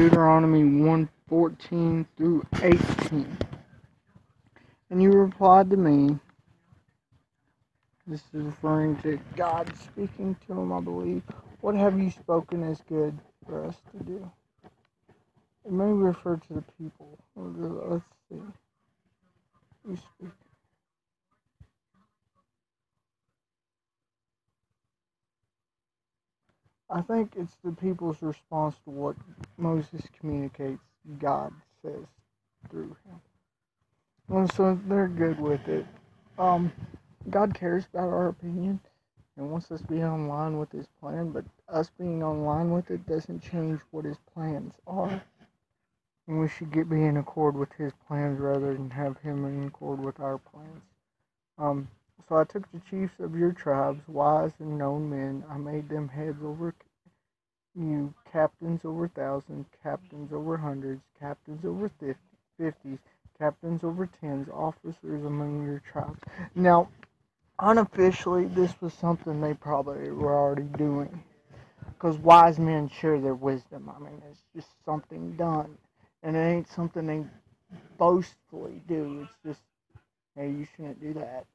Deuteronomy 1:14 through 18. And you replied to me, this is referring to God speaking to him, I believe. What have you spoken as good for us to do? It may refer to the people. Let's see. You speak. I think it's the people's response to what Moses communicates, God says through him. And so they're good with it. God cares about our opinion and wants us to be online with his plan, but us being online with it doesn't change what his plans are. And we should be in accord with his plans rather than have him in accord with our plans. So I took the chiefs of your tribes, wise and known men. I made them heads over you, captains over thousands, captains over hundreds, captains over fifties, captains over tens, officers among your tribes. Now, unofficially, this was something they probably were already doing. Because wise men share their wisdom. I mean, it's just something done. And it ain't something they boastfully do. It's just, hey, you shouldn't do that.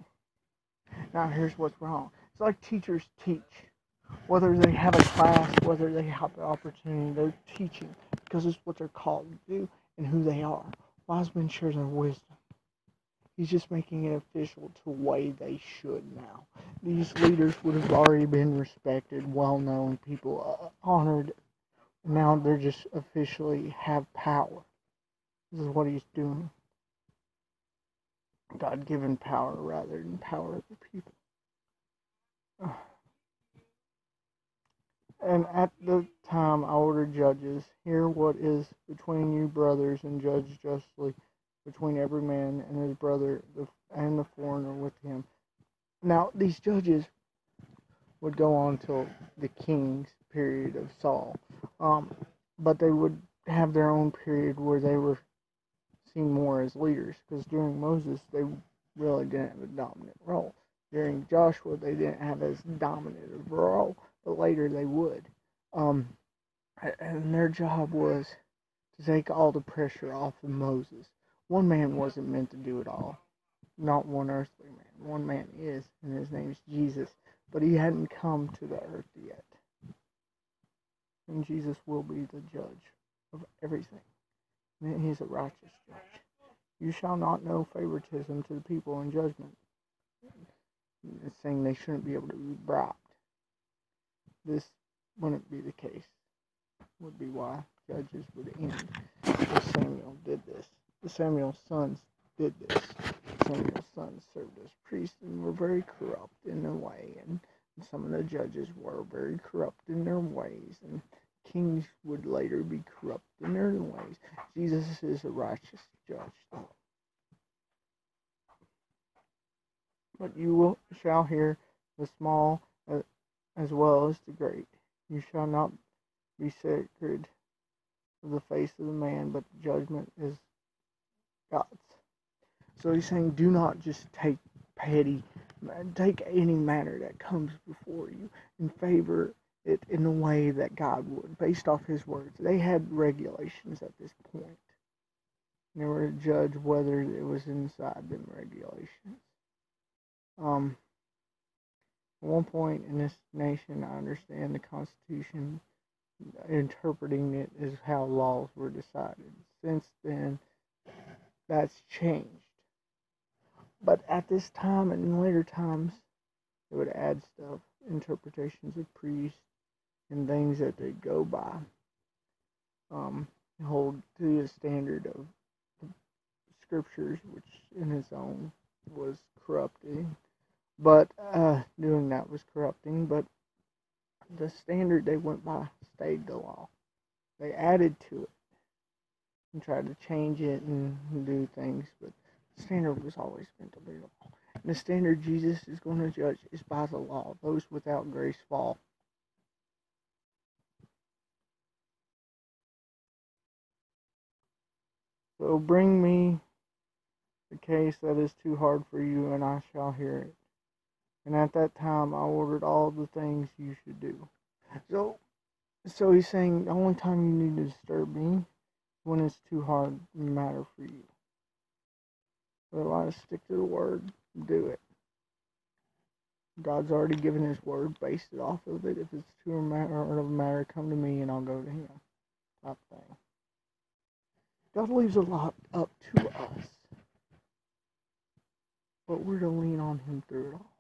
Now, here's what's wrong. It's like teachers teach. Whether they have a class, whether they have the opportunity, they're teaching. Because it's what they're called to do and who they are. Wise men share their wisdom. He's just making it official to the way they should now. These leaders would have already been respected, well-known, people honored. Now they're just officially have power. This is what he's doing. God-given power rather than power of the people. And at the time I ordered judges, hear what is between you brothers, and judge justly between every man and his brother and the foreigner with him. Now, these judges would go on till the king's period of Saul. But they would have their own period where they were seen more as leaders, because during Moses, they really didn't have a dominant role. During Joshua, they didn't have as dominant of a role, but later they would. And their job was to take all the pressure off of Moses. One man wasn't meant to do it all. Not one earthly man. One man is, and his name is Jesus. But he hadn't come to the earth yet. And Jesus will be the judge of everything. And he's a righteous judge. You shall not know favoritism to the people in judgment. It's saying they shouldn't be able to be bribed. This wouldn't be the case. Would be why judges would end. If Samuel did this. The Samuel's sons did this. Samuel's sons served as priests and were very corrupt in their way, and some of the judges were very corrupt in their ways, and kings would later be corrupt in their ways. Jesus is a righteous judge, though. But you shall hear the small as well as the great. You shall not be sacred of the face of the man, but the judgment is God's. So he's saying, do not just take any matter that comes before you and favor it in the way that God would, based off his words. They had regulations at this point. They were to judge whether it was inside them regulations. At one point in this nation, I understand the Constitution, interpreting it as how laws were decided. Since then, that's changed. But at this time and in later times, they would add stuff, interpretations of priests, and things that they go by. Hold to the standard of the scriptures, which in its own was corrupting. But doing that was corrupting. But the standard they went by stayed the law. They added to it and tried to change it and do things, but the standard was always meant to be the law. And the standard Jesus is going to judge is by the law. Those without grace fall. So bring me the case that is too hard for you, and I shall hear it. And at that time I ordered all the things you should do. So So he's saying the only time you need to disturb me is when it's too hard matter for you. Otherwise, stick to the word, do it. God's already given his word, base it off of it. If it's too hard of a matter, come to me and I'll go to him. Type thing. God leaves a lot up to us, but we're to lean on him through it all.